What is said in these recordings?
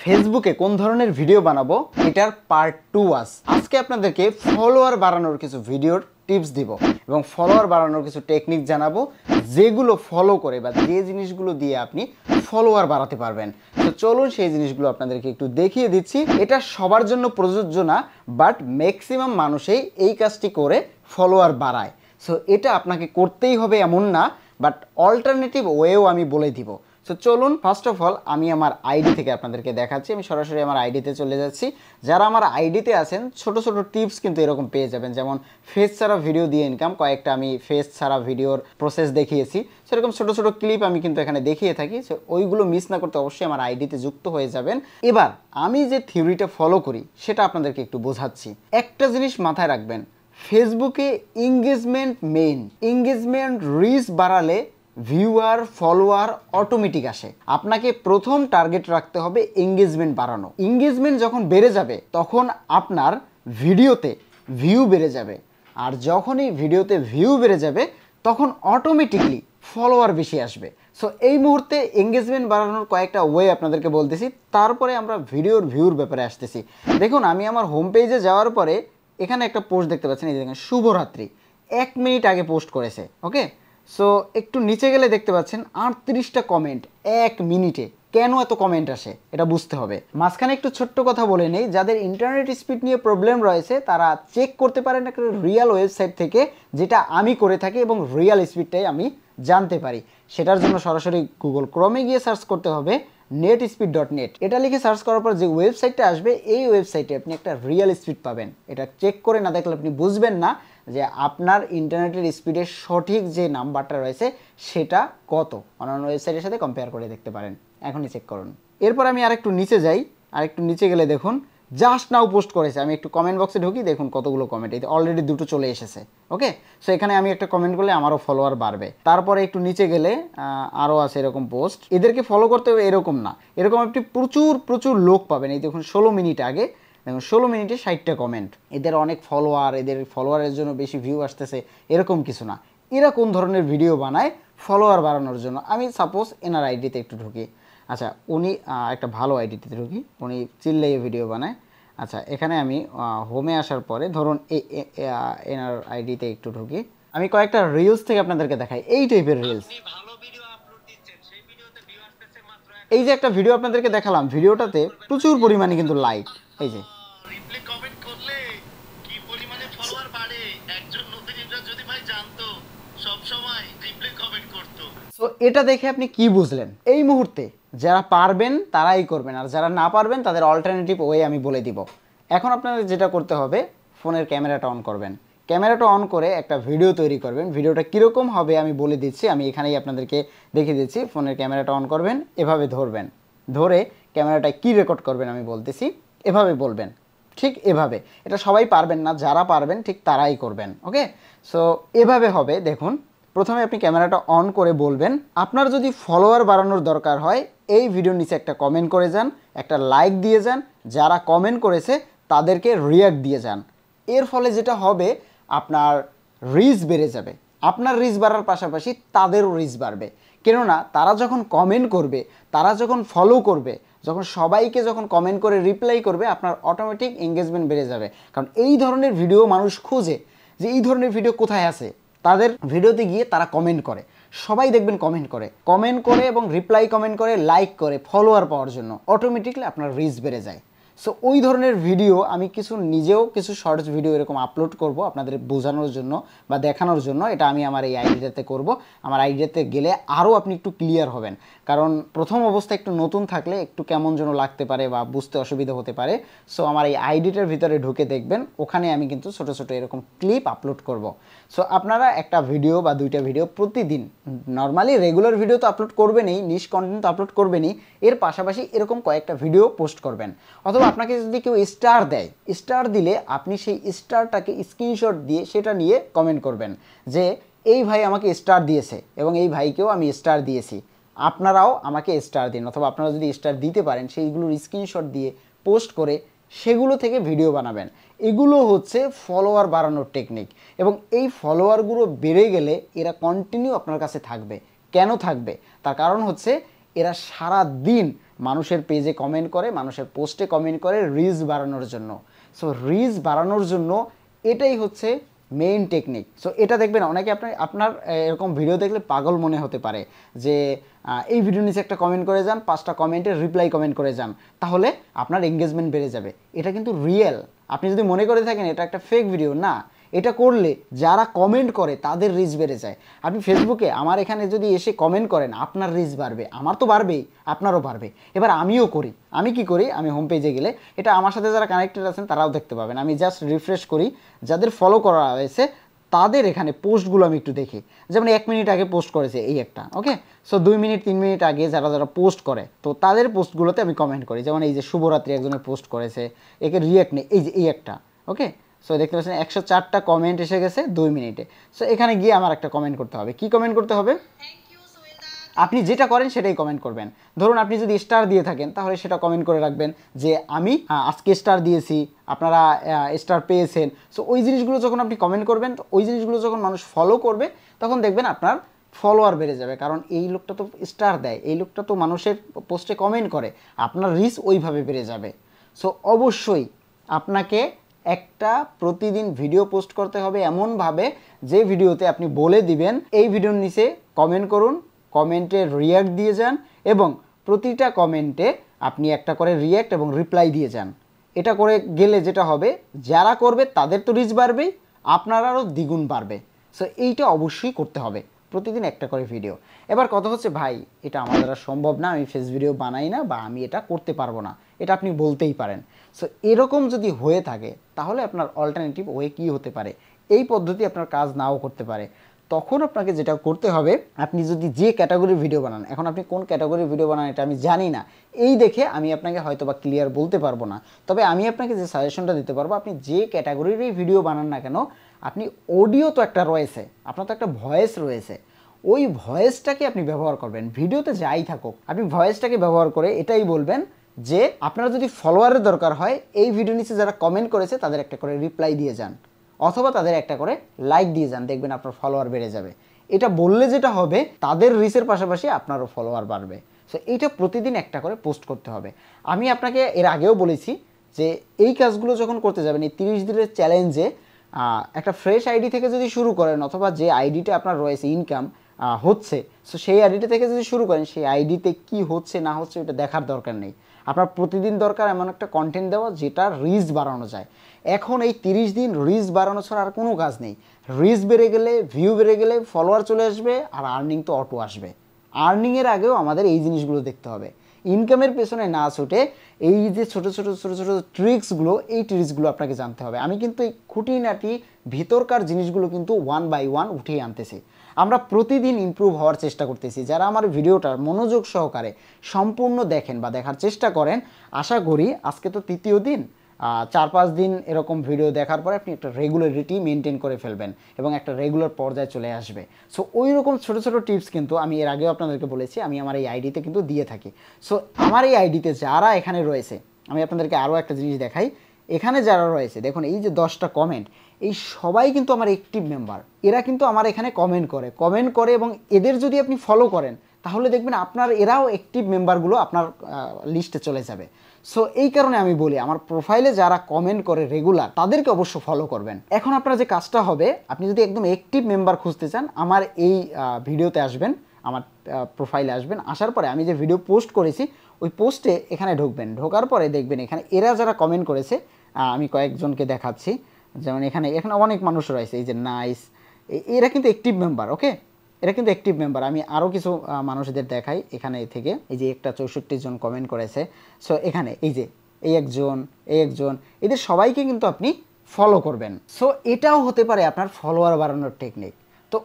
ফেসবুকে কোন ধরনের ভিডিও বানাবো এটার পার্ট 2 আজকে আপনাদেরকে ফলোয়ার বাড়ানোর কিছু ভিডিওর টিপস দিব এবং ফলোয়ার বাড়ানোর কিছু টেকনিক জানাবো যেগুলো ফলো করে বা যে জিনিসগুলো দিয়ে আপনি ফলোয়ার বাড়াতে পারবেন। তো চলুন সেই জিনিসগুলো আপনাদেরকে একটু দেখিয়ে দিচ্ছি। এটা সবার জন্য প্রযোজ্য না, বাট ম্যাক্সিমাম মানুষই এই কাজটি করে ফলোয়ার বাড়ায়। সো এটা আপনাকে করতেই হবে এমন না, বাট অল্টারনেটিভ ওয়েও আমি বলে দিব। সো চলুন ফার্স্ট অফ অল আমি আমার আইডি থেকে আপনাদেরকে দেখাচ্ছি। আমি সরাসরি আমার আইডিতে চলে যাচ্ছি। যারা আমার আইডিতে আছেন ছোট ছোট টিপস কিন্তু এরকম পেয়ে যাবেন, যেমন ফেস ছাড়া ভিডিও দিয়ে ইনকাম, কয়েকটা আমি ফেস ছাড়া ভিডিওর প্রসেস দেখিয়েছি। সেরকম ছোট ছোট ক্লিপ আমি কিন্তু এখানে দেখিয়ে থাকি। সো ওইগুলো মিস না করতে অবশ্যই আমার আইডিতে যুক্ত হয়ে যাবেন। এবার আমি যে থিওরিটা ফলো করি সেটা আপনাদেরকে একটু বোঝাচ্ছি। একটা জিনিস মাথায় রাখবেন, ফেসবুকে এঙ্গেজমেন্ট মেইন। এঙ্গেজমেন্ট রিচ বাড়ালে ভিউয়ার ফলোয়ার অটোমেটিক আসে। আপনাকে প্রথম টার্গেট রাখতে হবে এঙ্গেজমেন্ট বাড়ানো। এঙ্গেজমেন্ট যখন বেড়ে যাবে তখন আপনার ভিডিওতে ভিউ বেড়ে যাবে, আর যখনই ভিডিওতে ভিউ বেড়ে যাবে তখন অটোমেটিকলি ফলোয়ার বেশি আসবে। সো এই মুহূর্তে এঙ্গেজমেন্ট বাড়ানোর কয়েকটা ওয়ে আপনাদেরকে বলতেছি, তারপরে আমরা ভিডিওর ভিউর ব্যাপারে আসতেছি। দেখুন, আমি আমার হোম পেজে যাওয়ার পরে এখানে একটা পোস্ট দেখতে পাচ্ছেন, এই দেখেন শুভরাত্রি, 1 মিনিট আগে পোস্ট করেছে। ওকে, সো একটু নিচে গেলে দেখতে পাচ্ছেন 38টা কমেন্ট 1 মিনিটে। কেন এত কমেন্ট আসে এটা বুঝতে হবে। মাঝখানে একটু ছোট্ট কথা বলে নেই, যাদের ইন্টারনেট স্পিড নিয়ে প্রবলেম রয়েছে তারা চেক করতে পারেন একটা রিয়েল ওয়েবসাইট থেকে, যেটা আমি করে থাকি এবং রিয়েল স্পিডটাই আমি জানতে পারি। সেটার জন্য সরাসরি গুগল ক্রোমে গিয়ে সার্চ করতে হবে netspeed.net। এটা লিখে সার্চ করার পর যে ওয়েবসাইটটা আসবে, এই ওয়েবসাইটে আপনি একটা রিয়েল স্পিড পাবেন। এটা চেক করে না দেখলে আপনি বুঝবেন না যে আপনার ইন্টারনেটের স্পিডের সঠিক যে নাম্বারটা রয়েছে সেটা কত। অন্যান্য ওয়েবসাইটের সাথে কম্পেয়ার করে দেখতে পারেন। এখনই চেক করুন। এরপর আমি আরেকটু নিচে যাই। আরেকটু নিচে গেলে দেখুন জাস্ট নাও পোস্ট করেছে। আমি একটু কমেন্ট বক্সে ঢুকি, দেখুন কতগুলো কমেন্ট, এই অলরেডি 2টো চলে এসেছে। ওকে, সো এখানে আমি একটা কমেন্ট করলে আমারও ফলোয়ার বাড়বে। তারপরে একটু নিচে গেলে আরও আছে এরকম পোস্ট। এদেরকে ফলো করতে হবে এরকম না, এরকম আপনি প্রচুর প্রচুর লোক পাবেন। এই দেখুন 16 মিনিট আগে, দেখুন 16 মিনিটে 60টা কমেন্ট। এদের অনেক ফলোয়ার, এদের ফলোয়ারের জন্য বেশি ভিউ আসতেছে, এরকম কিছু না। এরা কোন ধরনের ভিডিও বানায় ফলোয়ার বাড়ানোর জন্য। আমি সাপোজ এনার আইডিতে একটু ঢুকি। আচ্ছা, উনি একটা ভালো আইডিতে ঢুকি, উনি চিল্লাইয়ে ভিডিও বানায়। আচ্ছা, এখানে আমি হোমে আসার পরে ধরুন এনার আইডিতে একটু ঢুকি। আমি কয়েকটা রিলস থেকে আপনাদেরকে দেখাই, এই টাইপের রিলস। এই যে একটা ভিডিও আপনাদেরকে দেখালাম, ভিডিওটাতে প্রচুর পরিমাণে কিন্তু লাইক, এই যে সো এটা দেখে আপনি কি বুঝলেন? এই মুহূর্তে যারা পারবেন তারাই করবেন, আর যারা না পারবেন তাদের অল্টারনেটিভ ওয়ে আমি বলে দিব। এখন আপনাদের যেটা করতে হবে, ফোনের ক্যামেরাটা অন করবেন। ক্যামেরাটা অন করে একটা ভিডিও তৈরি করবেন। ভিডিওটা কীরকম হবে আমি বলে দিচ্ছি, আমি এখানেই আপনাদেরকে দেখিয়ে দিচ্ছি। ফোনের ক্যামেরাটা অন করবেন, এভাবে ধরবেন, ধরে ক্যামেরাটায় কি রেকর্ড করবেন আমি বলতেছি, এভাবে বলবেন, ঠিক এভাবে। এটা সবাই পারবেন না, যারা পারবেন ঠিক তারাই করবেন। ওকে, সো এভাবে হবে। দেখুন, প্রথমে আপনি ক্যামেরাটা অন করে বলবেন, আপনার যদি ফলোয়ার বাড়ানোর দরকার হয় এই ভিডিওর নিচে একটা কমেন্ট করে যান, একটা লাইক দিয়ে যান, যারা কমেন্ট করেছে তাদেরকে রিয়াক্ট দিয়ে যান। এর ফলে যেটা হবে, আপনার রিচ বেড়ে যাবে। আপনার রিচ বাড়ার পাশাপাশি তাদেরও রিচ বাড়বে। কেননা তারা যখন কমেন্ট করবে, তারা যখন ফলো করবে, যখন সবাইকে যখন কমেন্ট করে রিপ্লাই করবে, আপনার অটোমেটিক এঙ্গেজমেন্ট বেড়ে যাবে। কারণ এই ধরনের ভিডিও মানুষ খোঁজে, যে এই ধরনের ভিডিও কোথায় আছে। তাদের ভিডিওতে গিয়ে তারা কমেন্ট করে, সবাই দেখবেন কমেন্ট করে এবং রিপ্লাই কমেন্ট করে, লাইক করে, ফলোয়ার পাওয়ার জন্য অটোমেটিকলি আপনার রিচ বেড়ে যায়। সো ওই ধরনের ভিডিও আমি নিজেও কিছু শর্টস ভিডিও এরকম আপলোড করব আপনাদের বোঝানোর জন্য বা দেখানোর জন্য। এটা আমি আমার এই আইডিয়াতে করব। আমার আইডিয়াতে গেলে আরও আপনি একটু ক্লিয়ার হবেন, কারণ প্রথম অবস্থায় একটু নতুন থাকলে একটু কেমন যেন লাগতে পারে বা বুঝতে অসুবিধা হতে পারে। সো আমার এই আইডিটার ভিতরে ঢুকে দেখবেন, ওখানে আমি কিন্তু ছোটো ছোটো এরকম ক্লিপ আপলোড করব। সো আপনারা একটা ভিডিও বা 2টা ভিডিও প্রতিদিন, নর্মালি রেগুলার ভিডিও তো আপলোড করবেনই, নিশ কন্টেন্ট তো আপলোড করবেনই, এর পাশাপাশি এরকম কয়েকটা ভিডিও পোস্ট করবেন। অথবা আপনাকে যদি কেউ স্টার দেয়, স্টার দিলে আপনি সেই স্টারটাকে স্ক্রিনশট দিয়ে সেটা নিয়ে কমেন্ট করবেন যে এই ভাই আমাকে স্টার দিয়েছে এবং এই ভাইকেও আমি স্টার দিয়েছি, আপনারাও আমাকে স্টার দিন। অথবা আপনারা যদি স্টার দিতে পারেন সেইগুলোর স্ক্রিনশট দিয়ে পোস্ট করে সেগুলো থেকে ভিডিও বানাবেন। এগুলো হচ্ছে ফলোয়ার বাড়ানোর টেকনিক। এবং এই ফলোয়ারগুলো বেড়ে গেলে এরা কন্টিনিউ আপনার কাছে থাকবে। কেন থাকবে? তার কারণ হচ্ছে এরা সারা দিন মানুষের পেজে কমেন্ট করে, মানুষের পোস্টে কমেন্ট করে রিচ বাড়ানোর জন্য। সো রিচ বাড়ানোর জন্য এটাই হচ্ছে মেইন টেকনিক। সো এটা দেখবেন অনেকে আপনার এরকম ভিডিও দেখলে পাগল মনে হতে পারে যে এই ভিডিও নিচে একটা কমেন্ট করে যান, 5টা কমেন্টের রিপ্লাই কমেন্ট করে যান, তাহলে আপনার এঙ্গেজমেন্ট বেড়ে যাবে। এটা কিন্তু রিয়েল। আপনি যদি মনে করে থাকেন এটা একটা ফেক ভিডিও, না, এটা করলে যারা কমেন্ট করে তাদের রিচ বেড়ে যায়। আপনি ফেসবুকে আমার এখানে যদি এসে কমেন্ট করেন, আপনার রিচ বাড়বে, আমার তো বাড়বেই, আপনারও বাড়বে। এবার আমিও করি, আমি কি করি, আমি হোম পেজে গেলে, এটা আমার সাথে যারা কানেক্টেড আছেন তারাও দেখতে পাবেন, আমি জাস্ট রিফ্রেশ করি, যাদের ফলো করা হয়েছে তাদের এখানে পোস্টগুলো আমি একটু দেখি। যেমন 1 মিনিট আগে পোস্ট করেছে এই একটা, ওকে। সো 2 মিনিট 3 মিনিট আগে যারা যারা পোস্ট করে, তো তাদের পোস্টগুলোতে আমি কমেন্ট করি। যেমন এই যে শুভরাত্রি একজনের পোস্ট করেছে, একে রিয়াক্ট নেই, এই যে এই একটা, ওকে। সো দেখতে পাচ্ছেন 104টা কমেন্ট এসে গেছে 2 মিনিটে। সো এখানে গিয়ে আমার একটা কমেন্ট করতে হবে। কি কমেন্ট করতে হবে? আপনি যেটা করেন সেটাই কমেন্ট করবেন। ধরুন আপনি যদি স্টার দিয়ে থাকেন তাহলে সেটা কমেন্ট করে রাখবেন যে আমি আজকে স্টার দিয়েছি, আপনারা স্টার পেয়েছেন। সো ওই জিনিসগুলো যখন আপনি কমেন্ট করবেন, তো ওই জিনিসগুলো যখন মানুষ ফলো করবে তখন দেখবেন আপনার ফলোয়ার বেড়ে যাবে। কারণ এই লোকটা তো স্টার দেয়, এই লোকটা তো মানুষের পোস্টে কমেন্ট করে, আপনার রিচ ওইভাবে বেড়ে যাবে। সো অবশ্যই আপনাকে একটা প্রতিদিন ভিডিও পোস্ট করতে হবে এমনভাবে যে ভিডিওতে আপনি বলে দিবেন এই ভিডিওর নিচে কমেন্ট করুন, কমেন্টে রিয়্যাক্ট দিয়ে যান এবং প্রতিটা কমেন্টে আপনি একটা করে রিয়্যাক্ট এবং রিপ্লাই দিয়ে যান। এটা করে গেলে যেটা হবে, যারা করবে তাদের তো রিচ বাড়বেই, আপনারারও দ্বিগুণ বাড়বে। সো এইটা অবশ্যই করতে হবে, প্রতিদিন একটা করে ভিডিও। এবার কথা হচ্ছে ভাই এটা আমার দ্বারা সম্ভব না, আমি ফেস ভিডিও বানাই না, বা আমি এটা করতে পারবো না, এটা আপনি বলতেই পারেন। সো এরকম যদি হয়ে থাকে তাহলে আপনার অল্টারনেটিভ ওয়ে কী হতে পারে? এই পদ্ধতি আপনার কাজ নাও করতে পারে। তখন আপনাকে যেটা করতে হবে, আপনি যদি যে ক্যাটাগরির ভিডিও বানান, এখন আপনি কোন ক্যাটাগরির ভিডিও বানান এটা আমি জানি না, এই দেখে আমি আপনাকে হয়তো বা ক্লিয়ার বলতে পারবো না। তবে আমি আপনাকে যে সাজেশনটা দিতে পারবো, আপনি যে ক্যাটাগরিরই ভিডিও বানান না কেন, আপনি অডিও তো একটা রয়েছে, আপনার তো একটা ভয়েস রয়েছে, ওই ভয়েসটাকে আপনি ব্যবহার করবেন। ভিডিওতে যাই থাকুক আপনি ভয়েসটাকে ব্যবহার করে এটাই বলবেন যে আপনারা যদি ফলোয়ারের দরকার হয়, এই ভিডিও নিচে যারা কমেন্ট করেছে তাদের একটা করে রিপ্লাই দিয়ে যান, অথবা তাদের একটা করে লাইক দিয়ে যান, দেখবেন আপনার ফলোয়ার বেড়ে যাবে। এটা বললে যেটা হবে, তাদের রিচের পাশাপাশি আপনারও ফলোয়ার বাড়বে। সো এইটা প্রতিদিন একটা করে পোস্ট করতে হবে। আমি আপনাকে এর আগেও বলেছি যে এই কাজগুলো যখন করতে যাবেন, এই 30 দিনের চ্যালেঞ্জে একটা ফ্রেশ আইডি থেকে যদি শুরু করেন, অথবা যে আইডিটা আপনার রয়েছে ইনকাম হচ্ছে, সো সেই আইডিটা থেকে যদি শুরু করেন, সেই আইডিতে কি হচ্ছে না হচ্ছে ওটা দেখার দরকার নেই। আপনার প্রতিদিন দরকার এমন একটা কন্টেন্ট দেওয়া যেটা রিচ বাড়ানো যায়। এখন এই 30 দিন রিচ বাড়ানো ছাড়া আর কোনো কাজ নেই। রিচ বেড়ে গেলে, ভিউ বেড়ে গেলে ফলোয়ার চলে আসবে, আর আর্নিং তো অটো আসবে। আর্নিংয়ের আগেও আমাদের এই জিনিসগুলো দেখতে হবে, ইনকামের পেছনে না ছুটে এই যে ছোটো ছোটো ট্রিক্সগুলো, এই ট্রিক্সগুলো আপনাকে জানতে হবে। আমি কিন্তু এই খুঁটিনাটি ভিতরকার জিনিসগুলো কিন্তু 1 বাই 1 উঠিয়ে আনতেছি। আমরা প্রতিদিন ইমপ্রুভ হওয়ার চেষ্টা করতেছি। যারা আমার ভিডিওটা মনোযোগ সহকারে সম্পূর্ণ দেখেন বা দেখার চেষ্টা করেন, আশা করি আজকে তো 3য় দিন, 4-5 দিন এরকম ভিডিও দেখার পরে আপনি একটা রেগুলারিটি মেনটেন করে ফেলবেন এবং একটা রেগুলার পর্যায়ে চলে আসবে। সো ওই রকম ছোটো ছোটো টিপস কিন্তু আমি এর আগেও আপনাদেরকে বলেছি, আমি আমার এই আইডিতে কিন্তু দিয়ে থাকি। সো আমার এই আইডিতে যারা এখানে রয়েছে, আমি আপনাদেরকে আরও একটা জিনিস দেখাই। এখানে যারা রয়েছে দেখুন, এই যে 10টা কমেন্ট, এই সবাই কিন্তু আমার অ্যাক্টিভ মেম্বার। এরা কিন্তু আমার এখানে কমেন্ট করে এবং এদের যদি আপনি ফলো করেন তাহলে দেখবেন আপনার এরাও অ্যাক্টিভ মেম্বারগুলো আপনার লিস্টে চলে যাবে। সো এই কারণে আমি বলি, আমার প্রোফাইলে যারা কমেন্ট করে রেগুলার তাদেরকে অবশ্য ফলো করবেন। এখন আপনার যে কাজটা হবে, আপনি যদি একদম অ্যাক্টিভ মেম্বার খুঁজতে চান, আমার এই ভিডিওতে আসবেন, আমার প্রোফাইলে আসবেন, আসার পরে আমি যে ভিডিও পোস্ট করেছি ওই পোস্টে এখানে ঢুকবেন। ঢোকার পরে দেখবেন এখানে এরা যারা কমেন্ট করেছে, আমি কয়েকজনকে দেখাচ্ছি। যেমন এখানে অনেক মানুষ রয়েছে, এই যে নাইস, এরা কিন্তু অ্যাক্টিভ মেম্বার, ওকে, এরা কিন্তু অ্যাক্টিভ মেম্বার। আমি আরও কিছু মানুষদের দেখাই এখানে থেকে। এই যে একটা 64 জন কমেন্ট করেছে। সো এখানে এই যে এই একজন, এদের সবাইকে কিন্তু আপনি ফলো করবেন। সো এটাও হতে পারে আপনার ফলোয়ার বাড়ানোর টেকনিক। তো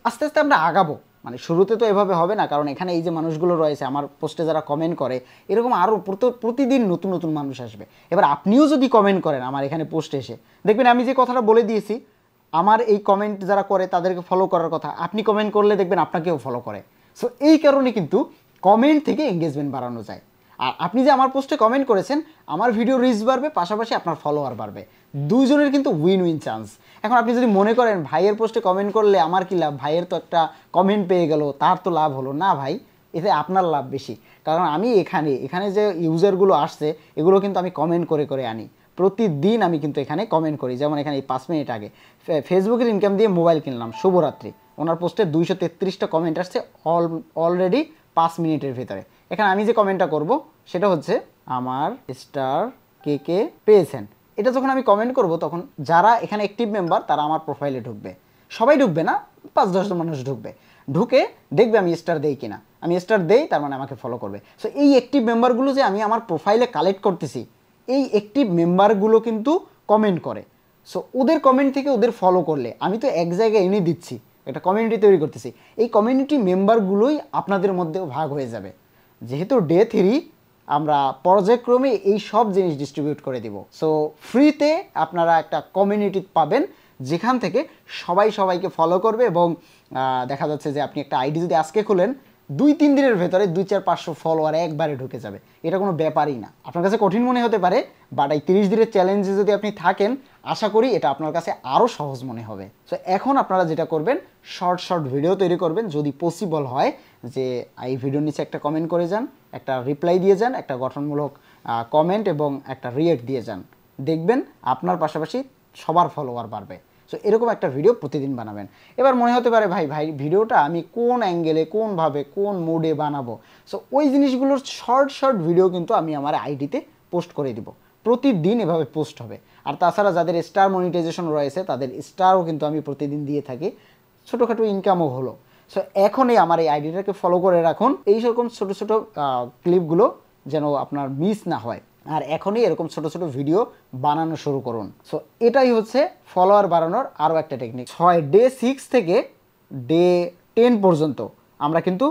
আস্তে আস্তে আমরা আগাবো, মানে শুরুতে তো এভাবে হবে না, কারণ এখানে এই যে মানুষগুলো রয়েছে আমার পোস্টে যারা কমেন্ট করে, এরকম আরও প্রতিদিন নতুন নতুন মানুষ আসবে। এবার আপনিও যদি কমেন্ট করেন আমার এখানে পোস্টে এসে, দেখবেন আমি যে কথাটা বলে দিয়েছি, আমার এই কমেন্ট যারা করে তাদেরকে ফলো করার কথা, আপনি কমেন্ট করলে দেখবেন আপনাকেও ফলো করে। সো এই কারণে কিন্তু কমেন্ট থেকে এঙ্গেজমেন্ট বাড়ানো যায়। আর আপনি যে আমার পোস্টে কমেন্ট করেছেন, আমার ভিডিও রিচ বাড়বে, পাশাপাশি আপনার ফলোয়ার বাড়বে, দুইজনের কিন্তু উইন উইন চান্স। এখন আপনি যদি মনে করেন ভাইয়ের পোস্টে কমেন্ট করলে আমার কি লাভ, ভাইয়ের তো একটা কমেন্ট পেয়ে গেল, তার তো লাভ হলো না, ভাই এতে আপনার লাভ বেশি। কারণ আমি এখানে যে ইউজারগুলো আসছে এগুলো কিন্তু আমি কমেন্ট করে করে আনি, প্রতিদিন আমি কিন্তু এখানে কমেন্ট করি। যেমন এখানে এই 5 মিনিট আগে ফেসবুকের ইনকাম দিয়ে মোবাইল কিনলাম, শুভরাত্রি, ওনার পোস্টে 233টা কমেন্ট আসছে অলরেডি 5 মিনিটের ভিতরে। এখানে আমি যে কমেন্টটা করব সেটা হচ্ছে আমার স্টার কে কে পেয়েছেন। এটা যখন আমি কমেন্ট করব তখন যারা এখানে অ্যাক্টিভ মেম্বার তারা আমার প্রোফাইলে ঢুকবে, সবাই ঢুকবে না, 5-10 জন মানুষ ঢুকবে, ঢুকে দেখবে আমি স্টার দেই কিনা। আমি স্টার দেই, তার মানে আমাকে ফলো করবে। সো এই অ্যাক্টিভ মেম্বারগুলো যে আমি আমার প্রোফাইলে কালেক্ট করতেছি, এই অ্যাক্টিভ মেম্বারগুলো কিন্তু কমেন্ট করে। সো ওদের কমেন্ট থেকে ওদের ফলো করলে আমি তো এক জায়গায় এনে দিচ্ছি, একটা কমিউনিটি তৈরি করতেছি, এই কমিউনিটি মেম্বারগুলোই আপনাদের মধ্যেও ভাগ হয়ে যাবে। যেহেতু ডে 3 আমরা পর্যায়ক্রমে এই সব জিনিস ডিস্ট্রিবিউট করে দিব। সো ফ্রিতে আপনারা একটা কমিউনিটি পাবেন যেখান থেকে সবাই সবাইকে ফলো করবে, এবং দেখা যাচ্ছে যে আপনি একটা আইডি যদি আজকে খুলেন 2-3 দিনের ভেতরে 200-500 ফলোয়ার একবারে ঢুকে যাবে। এটা কোনো ব্যাপারই না। আপনার কাছে কঠিন মনে হতে পারে, বাট এই 30 দিনের চ্যালেঞ্জে যদি আপনি থাকেন, আশা করি এটা আপনার কাছে আরও সহজ মনে হবে। সো এখন আপনারা যেটা করবেন, শর্ট ভিডিও তৈরি করবেন, যদি পসিবল হয় যে এই ভিডিওর নিচে একটা কমেন্ট করে যান, একটা রিপ্লাই দিয়ে যান, একটা গঠনমূলক কমেন্ট এবং একটা রিয়েক্ট দিয়ে যান, দেখবেন আপনার পাশাপাশি সবার ফলোয়ার বাড়বে। সো এরকম একটা ভিডিও প্রতিদিন বানাবেন। এবার মনে হতে পারে ভাই ভিডিওটা আমি কোন অ্যাঙ্গেলে, কোনভাবে, কোন মোডে বানাবো। সো ওই জিনিসগুলোর শর্ট ভিডিও কিন্তু আমি আমার আইডিতে পোস্ট করে দিব, প্রতিদিন এভাবে পোস্ট হবে। আর তাছাড়া যাদের স্টার মনিটাইজেশন রয়েছে তাদের স্টারও কিন্তু আমি প্রতিদিন দিয়ে থাকি, ছোটোখাটো ইনকামও হলো। সো এখনই আমার এই আইডিটাকে ফলো করে রাখুন, এই রকম ছোটো ক্লিপগুলো যেন আপনার মিস না হয়। আর এখনই এরকম ছোট ভিডিও বানানো শুরু করুন। সো এটাই হচ্ছে ফলোয়ার বাড়ানোর আরও একটা টেকনিক। ডে 6 থেকে ডে 10 পর্যন্ত আমরা কিন্তু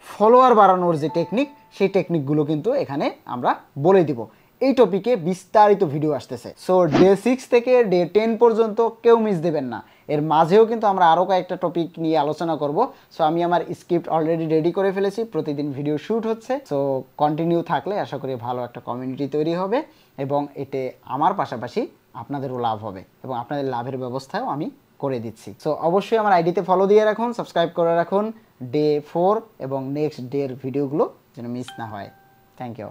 ফলোয়ার বাড়ানোর যে টেকনিক, সেই টেকনিকগুলো কিন্তু এখানে আমরা বলে দিব। এই টপিকে বিস্তারিত ভিডিও আসতেছে। সো ডে 6 থেকে ডে 10 পর্যন্ত কেউ মিস দেবেন না। এর মাঝেও কিন্তু আমরা আরও কয়েকটা টপিক নিয়ে আলোচনা করব। সো আমি আমার স্ক্রিপ্ট অলরেডি রেডি করে ফেলেছি, প্রতিদিন ভিডিও শ্যুট হচ্ছে। সো কন্টিনিউ থাকলে আশা করি ভালো একটা কমিউনিটি তৈরি হবে, এবং এতে আমার পাশাপাশি আপনাদেরও লাভ হবে, এবং আপনাদের লাভের ব্যবস্থাও আমি করে দিচ্ছি। সো অবশ্যই আমার আইডিতে ফলো দিয়ে রাখুন, সাবস্ক্রাইব করে রাখুন, ডে 4 এবং নেক্সট ডের ভিডিওগুলো যেন মিস না হয়। Thank you.